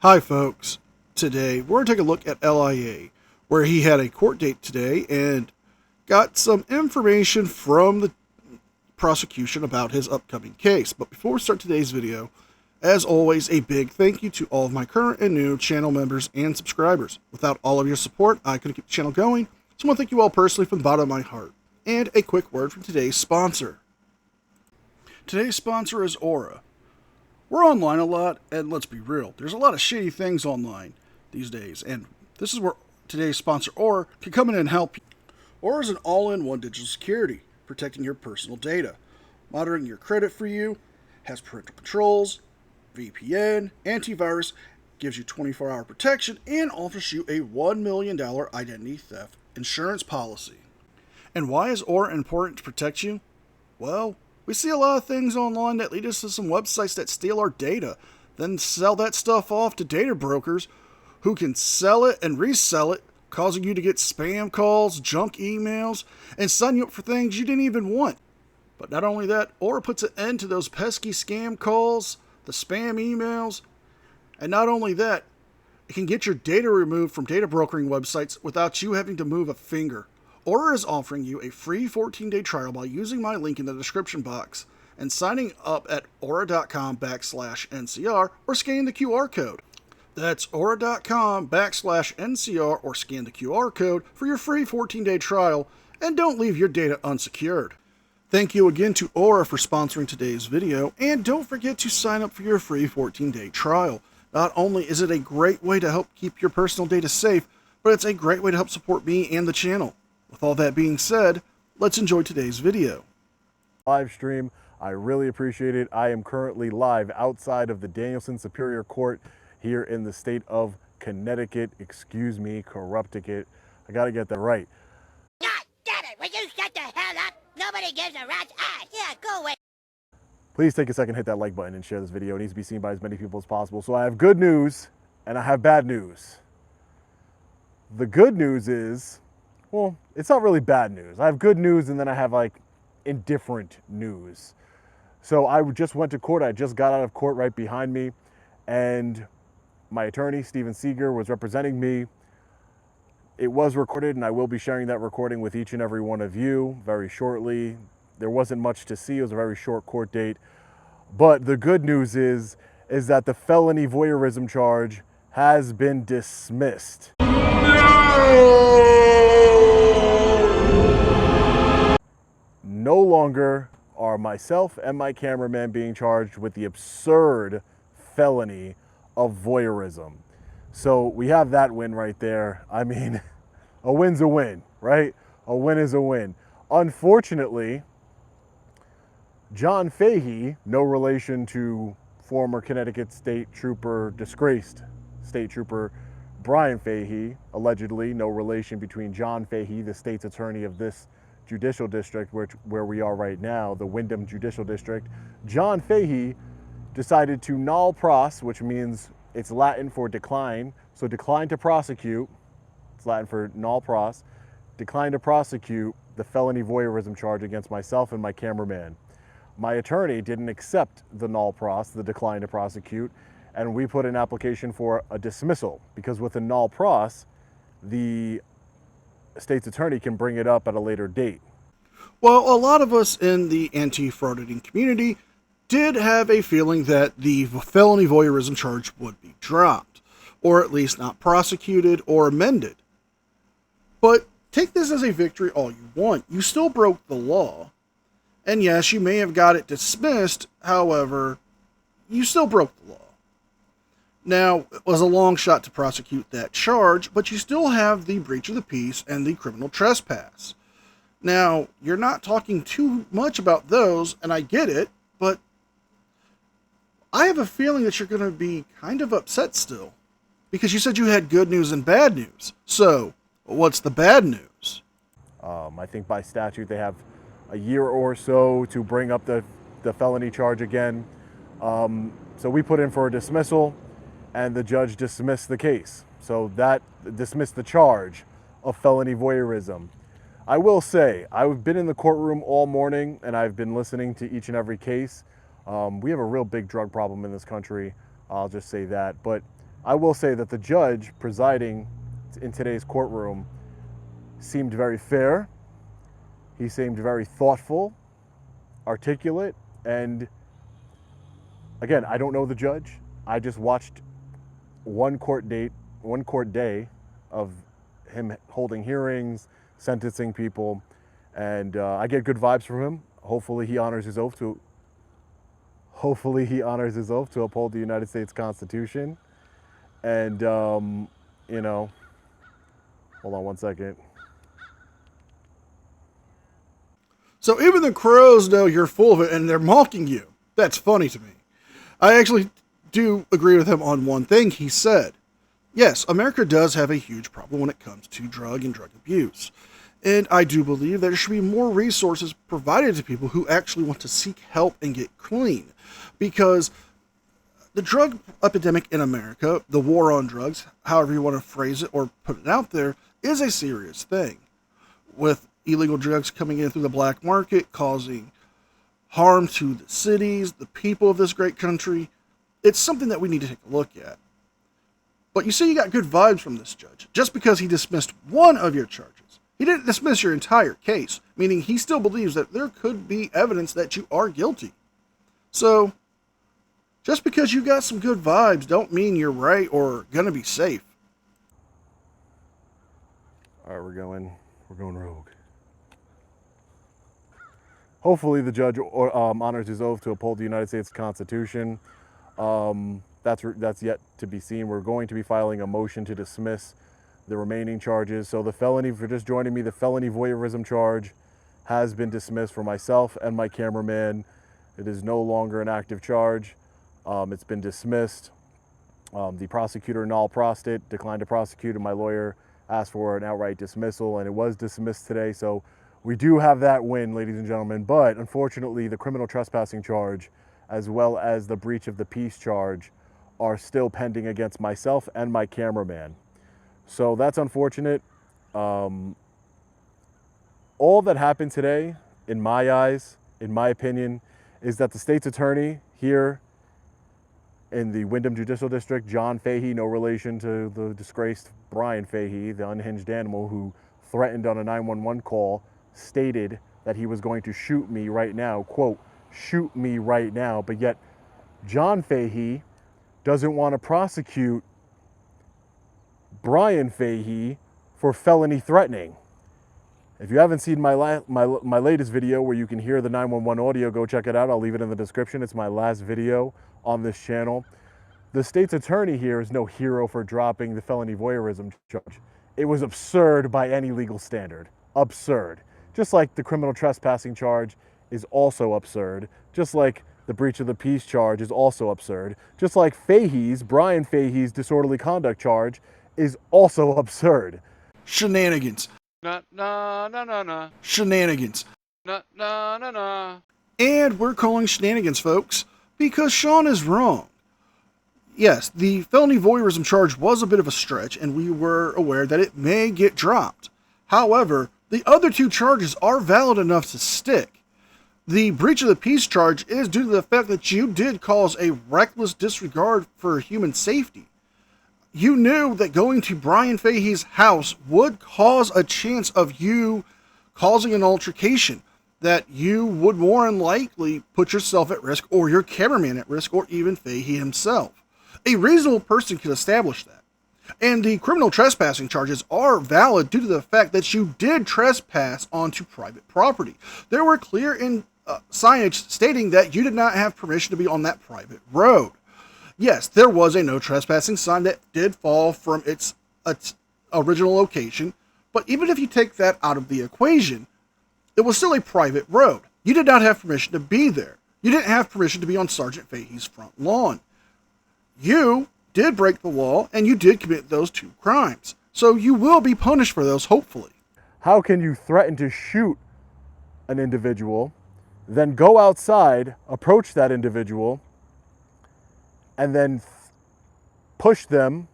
Hi folks, today we're going to take a look at LIA, where he had a court date today and got some information from the prosecution about his upcoming case. But before we start today's video, as always, a big thank you to all of my current and new channel members and subscribers. Without all of your support, I couldn't keep the channel going, so I want to thank you all personally from the bottom of my heart. And a quick word from today's sponsor. Today's sponsor is Aura. We're online a lot, and let's be real, there's a lot of shitty things online these days, and this is where today's sponsor, Aura, can come in and help you. Aura is an all-in-one digital security, protecting your personal data, monitoring your credit for you, has parental controls, VPN, antivirus, gives you 24-hour protection, and offers you a $1 million identity theft insurance policy. And why is Aura important to protect you? Well, we see a lot of things online that lead us to some websites that steal our data, then sell that stuff off to data brokers who can sell it and resell it, causing you to get spam calls, junk emails, and sign you up for things you didn't even want. But not only that, Aura puts an end to those pesky scam calls, the spam emails, and not only that, it can get your data removed from data brokering websites without you having to move a finger. Aura is offering you a free 14-day trial by using my link in the description box and signing up at aura.com/NCR or scanning the QR code. That's aura.com/NCR or scan the QR code for your free 14-day trial, and don't leave your data unsecured. Thank you again to Aura for sponsoring today's video, and don't forget to sign up for your free 14-day trial. Not only is it a great way to help keep your personal data safe, but it's a great way to help support me and the channel. With all that being said, let's enjoy today's video. Live stream, I really appreciate it. I am currently live outside of the Danielson Superior Court here in the state of Connecticut. Excuse me, Corrupticate. I gotta get that right. God damn it! Will you shut the hell up? Nobody gives a rat's ass. Yeah, go away. Please take a second, hit that like button, and share this video. It needs to be seen by as many people as possible. So I have good news and I have bad news. The good news is, well, it's not really bad news. I have good news and then I have like indifferent news. So I just went to court. I just got out of court right behind me, and my attorney, Steven Seeger, was representing me. It was recorded, and I will be sharing that recording with each and every one of you very shortly. There wasn't much to see. It was a very short court date. But the good news is that the felony voyeurism charge has been dismissed. No longer are myself and my cameraman being charged with the absurd felony of voyeurism. So we have that win right there. I mean, a win's a win, right? A win is a win. Unfortunately, John Fahey, no relation to former Connecticut State Trooper, disgraced State Trooper Brian Fahey, allegedly no relation between John Fahey, the state's attorney of this judicial district, where we are right now, the Wyndham Judicial District. John Fahey decided to null pros, which means it's Latin for decline. So decline to prosecute, it's Latin for null pros, decline to prosecute the felony voyeurism charge against myself and my cameraman. My attorney didn't accept the null pros, the decline to prosecute, and we put an application for a dismissal, because with a null pros, the state's attorney can bring it up at a later date. Well, a lot of us in the anti-frauditing community did have a feeling that the felony voyeurism charge would be dropped, or at least not prosecuted or amended. But take this as a victory all you want. You still broke the law. And yes, you may have got it dismissed, however, you still broke the law. Now, it was a long shot to prosecute that charge, but you still have the breach of the peace and the criminal trespass. Now, you're not talking too much about those, and I get it, but I have a feeling that you're going to be kind of upset still, because you said you had good news and bad news. So, what's the bad news? I think by statute they have a year or so to bring up the felony charge again. So we put in for a dismissal, and the judge dismissed the case. So that dismissed the charge of felony voyeurism. I will say, I've been in the courtroom all morning, and I've been listening to each and every case. We have a real big drug problem in this country. I'll just say that. But I will say that the judge presiding in today's courtroom seemed very fair. He seemed very thoughtful, articulate, and again, I don't know the judge. I just watched one court day of him holding hearings, sentencing people, and I get good vibes from him. Hopefully he honors his oath to uphold the United States Constitution. And you know, hold on one second. So even the crows know you're full of it and they're mocking you. That's funny to me. I actually do agree with him on one thing he said. Yes, America does have a huge problem when it comes to drug and drug abuse. And I do believe there should be more resources provided to people who actually want to seek help and get clean. Because the drug epidemic in America, the war on drugs, however you want to phrase it or put it out there, is a serious thing. With illegal drugs coming in through the black market, causing harm to the cities, the people of this great country, it's something that we need to take a look at. But you see, you got good vibes from this judge, just because he dismissed one of your charges. He didn't dismiss your entire case, meaning he still believes that there could be evidence that you are guilty. So, just because you got some good vibes don't mean you're right or gonna be safe. All right, we're going rogue. Hopefully the judge honors his oath to uphold the United States Constitution. That's yet to be seen. We're going to be filing a motion to dismiss the remaining charges. So the felony, for just joining me, the felony voyeurism charge has been dismissed for myself and my cameraman. It is no longer an active charge. It's been dismissed. The prosecutor, null prostrate, declined to prosecute, and my lawyer asked for an outright dismissal, and it was dismissed today. So we do have that win, ladies and gentlemen, but unfortunately the criminal trespassing charge as well as the breach of the peace charge are still pending against myself and my cameraman. So that's unfortunate. All that happened today, in my eyes, in my opinion, is that the state's attorney here in the Windham Judicial District, John Fahey, no relation to the disgraced Brian Fahey, the unhinged animal who threatened on a 911 call, stated that he was going to shoot me right now, quote, shoot me right now, but yet John Fahey doesn't want to prosecute Brian Fahey for felony threatening. If you haven't seen my latest video where you can hear the 911 audio, go check it out. I'll leave it in the description. It's my last video on this channel. The state's attorney here is no hero for dropping the felony voyeurism charge. It was absurd by any legal standard. Absurd. Just like the criminal trespassing charge is also absurd. Just like the breach of the peace charge is also absurd. Just like Brian Fahey's disorderly conduct charge is also absurd. Shenanigans. Shenanigans. And we're calling shenanigans, folks, because Sean is wrong. Yes, the felony voyeurism charge was a bit of a stretch, and we were aware that it may get dropped. However, the other two charges are valid enough to stick. The breach of the peace charge is due to the fact that you did cause a reckless disregard for human safety. You knew that going to Brian Fahey's house would cause a chance of you causing an altercation, that you would more than likely put yourself at risk or your cameraman at risk or even Fahey himself. A reasonable person could establish that. And the criminal trespassing charges are valid due to the fact that you did trespass onto private property. There were clear signage stating that you did not have permission to be on that private road. Yes, there was a no trespassing sign that did fall from its original location, but even if you take that out of the equation, it was still a private road. You did not have permission to be there. You didn't have permission to be on Sergeant Fahey's front lawn. You did break the law, and you did commit those two crimes. So you will be punished for those, hopefully. How can you threaten to shoot an individual, then go outside, approach that individual, and then push them,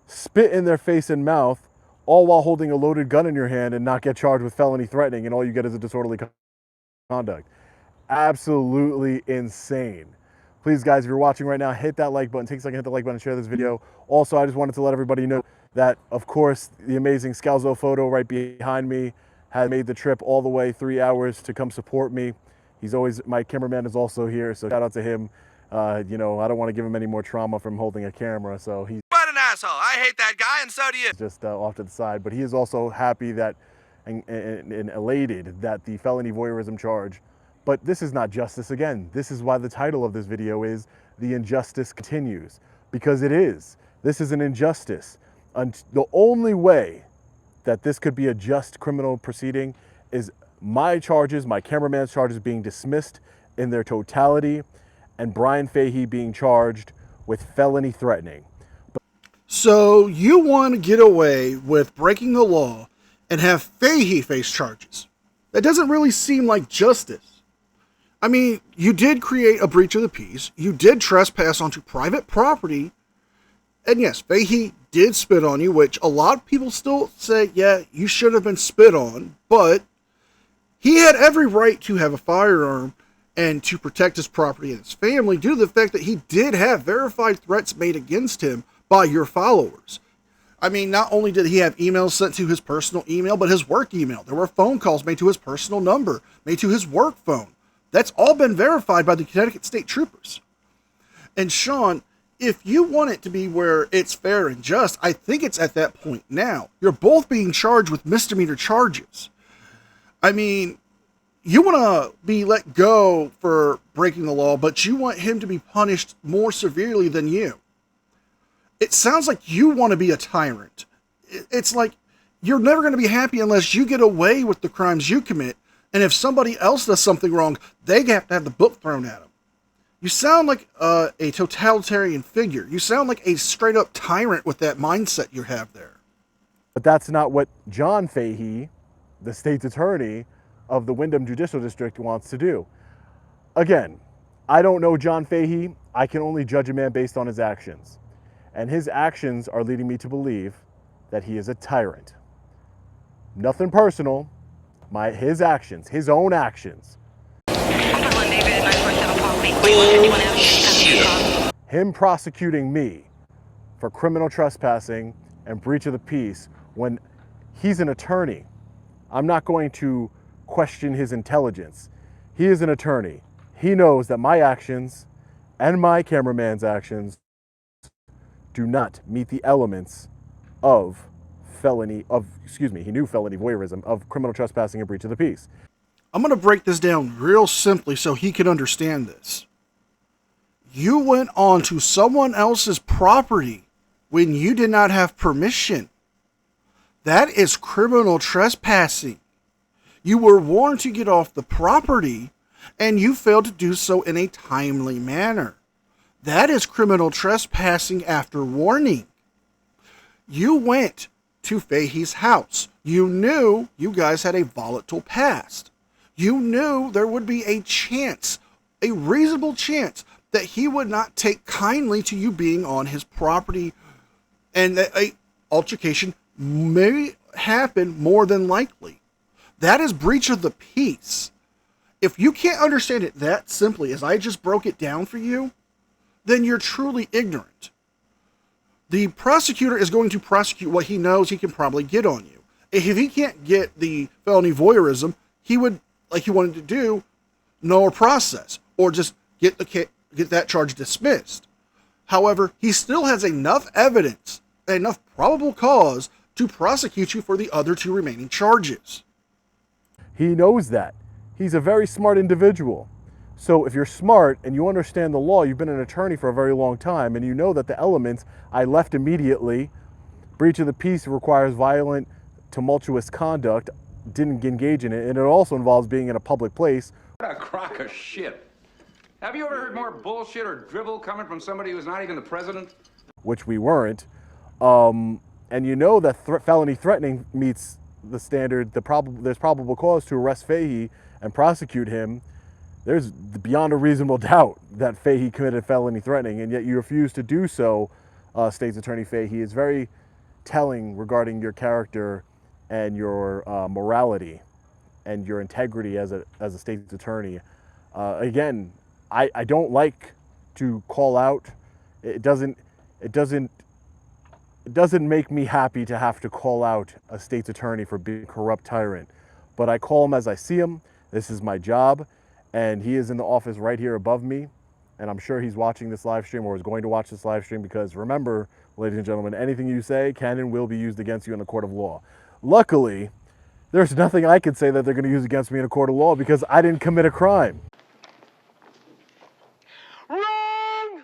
spit in their face and mouth, all while holding a loaded gun in your hand and not get charged with felony threatening, and all you get is a disorderly conduct? Absolutely insane. Please, guys, if you're watching right now, hit that like button. Take a second, hit the like button, share this video. Also, I just wanted to let everybody know that, of course, the amazing Scalzo photo right behind me has made the trip all the way 3 hours to come support me. He's always, my cameraman is also here, so shout out to him. You know, I don't want to give him any more trauma from holding a camera, so he's What an asshole. I hate that guy, and so do you. just off to the side. But he is also happy that and elated that the felony voyeurism charge. But this is not justice again. This is why the title of this video is The Injustice Continues, because it is. This is an injustice. And the only way that this could be a just criminal proceeding is my charges, my cameraman's charges being dismissed in their totality, and Brian Fahey being charged with felony threatening. So you want to get away with breaking the law and have Fahey face charges. That doesn't really seem like justice. I mean, you did create a breach of the peace. You did trespass onto private property. And yes, Fahey did spit on you, which a lot of people still say, yeah, you should have been spit on. But he had every right to have a firearm and to protect his property and his family due to the fact that he did have verified threats made against him by your followers. I mean, not only did he have emails sent to his personal email, but his work email. There were phone calls made to his personal number, made to his work phone. That's all been verified by the Connecticut State Troopers. And Sean, if you want it to be where it's fair and just, I think it's at that point now. You're both being charged with misdemeanor charges. I mean, you want to be let go for breaking the law, but you want him to be punished more severely than you. It sounds like you want to be a tyrant. It's like you're never going to be happy unless you get away with the crimes you commit. And if somebody else does something wrong, they have to have the book thrown at them. You sound like a totalitarian figure. You sound like a straight up tyrant with that mindset you have there. But that's not what John Fahey, the state's attorney of the Windham Judicial District, wants to do. Again, I don't know John Fahey. I can only judge a man based on his actions. And his actions are leading me to believe that he is a tyrant. Nothing personal. His actions, his own actions. Him prosecuting me for criminal trespassing and breach of the peace when he's an attorney. I'm not going to question his intelligence. He is an attorney. He knows that my actions and my cameraman's actions do not meet the elements of felony voyeurism, of criminal trespassing and breach of the peace. I'm going to break this down real simply so he can understand this. You went onto someone else's property when you did not have permission. That is criminal trespassing. You were warned to get off the property, and you failed to do so in a timely manner. That is criminal trespassing after warning. You went to Fahey's house. You knew you guys had a volatile past. You knew there would be a chance, a reasonable chance, that he would not take kindly to you being on his property, and that an altercation may happen more than likely. That is breach of the peace. If you can't understand it that simply as I just broke it down for you, then you're truly ignorant. The prosecutor is going to prosecute what he knows he can probably get on you. If he can't get the felony voyeurism, he would, like he wanted to do, no process, or just get that charge dismissed. However, he still has enough evidence, enough probable cause to prosecute you for the other two remaining charges. He knows that. He's a very smart individual. So if you're smart and you understand the law, you've been an attorney for a very long time, and you know that the elements, I left immediately, breach of the peace requires violent, tumultuous conduct, didn't engage in it, and it also involves being in a public place. What a crock of shit. Have you ever heard more bullshit or drivel coming from somebody who's not even the president? Which we weren't. And you know that felony threatening meets the standard, there's probable cause to arrest Fahey and prosecute him. There's beyond a reasonable doubt that Fahey committed felony threatening, and yet you refuse to do so, State's Attorney Fahey. Is very telling regarding your character and your morality and your integrity as a state's attorney. Again, I don't like to call out. It doesn't make me happy to have to call out a state's attorney for being a corrupt tyrant. But I call him as I see him. This is my job. And he is in the office right here above me. And I'm sure he's watching this live stream or is going to watch this live stream, because remember, ladies and gentlemen, anything you say can and will be used against you in a court of law. Luckily, there's nothing I can say that they're going to use against me in a court of law, because I didn't commit a crime. Wrong!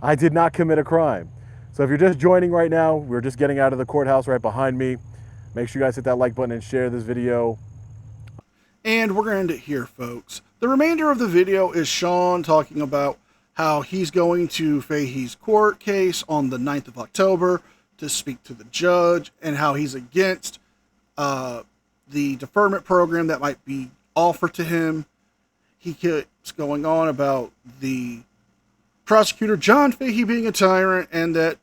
I did not commit a crime. So if you're just joining right now, we're just getting out of the courthouse right behind me. Make sure you guys hit that like button and share this video. And we're going to end it here, folks. The remainder of the video is Sean talking about how he's going to Fahey's court case on the 9th of October to speak to the judge, and how he's against the deferment program that might be offered to him. He keeps going on about the prosecutor, John Fahey, being a tyrant, and that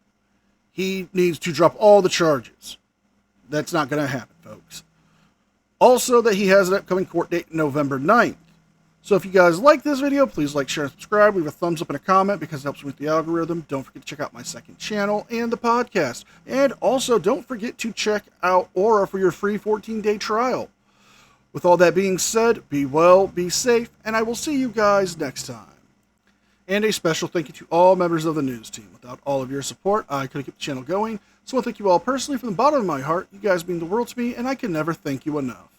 he needs to drop all the charges. That's not going to happen, folks. Also, that he has an upcoming court date November 9th. So if you guys like this video, please like, share, and subscribe. Leave a thumbs up and a comment because it helps me with the algorithm. Don't forget to check out my second channel and the podcast. And also, don't forget to check out Aura for your free 14-day trial. With all that being said, be well, be safe, and I will see you guys next time. And a special thank you to all members of the news team. Without all of your support, I couldn't keep the channel going. So I thank you all personally from the bottom of my heart. You guys mean the world to me, and I can never thank you enough.